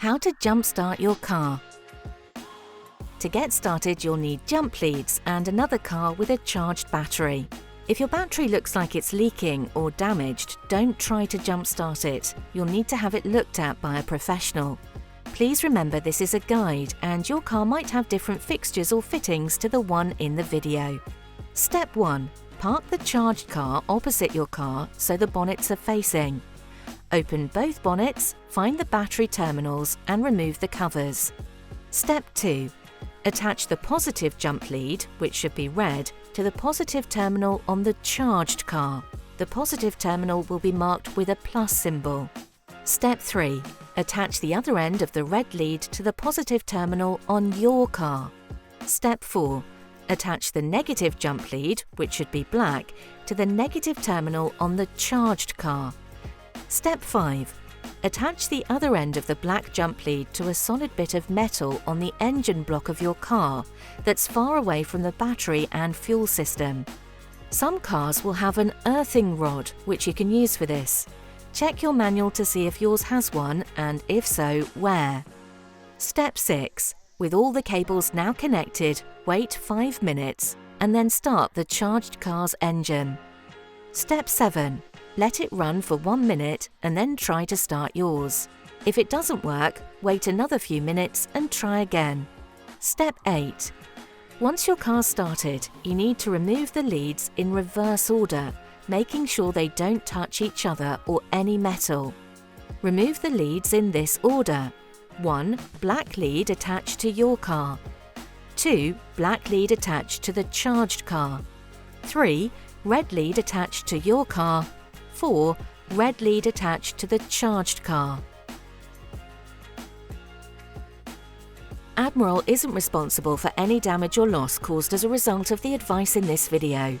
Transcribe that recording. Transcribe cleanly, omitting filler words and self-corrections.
How to jumpstart your car. To get started, you'll need jump leads and another car with a charged battery. If your battery looks like it's leaking or damaged, don't try to jumpstart it. You'll need to have it looked at by a professional. Please remember this is a guide and your car might have different fixtures or fittings to the one in the video. Step 1. Park the charged car opposite your car so the bonnets are facing. Open both bonnets, find the battery terminals and remove the covers. Step 2. Attach the positive jump lead, which should be red, to the positive terminal on the charged car. The positive terminal will be marked with a plus symbol. Step 3. Attach the other end of the red lead to the positive terminal on your car. Step 4. Attach the negative jump lead, which should be black, to the negative terminal on the charged car. Step 5. Attach the other end of the black jump lead to a solid bit of metal on the engine block of your car that's far away from the battery and fuel system. Some cars will have an earthing rod, which you can use for this. Check your manual to see if yours has one, and if so, where. Step 6. With all the cables now connected, wait 5 minutes and then start the charged car's engine. Step 7. Let it run for 1 minute and then try to start yours. If it doesn't work, wait another few minutes and try again. Step 8. Once your car's started, you need to remove the leads in reverse order, making sure they don't touch each other or any metal. Remove the leads in this order. 1. Black lead attached to your car. 2. Black lead attached to the charged car. 3. Red lead attached to your car. 4. Red lead attached to the charged car. Admiral isn't responsible for any damage or loss caused as a result of the advice in this video.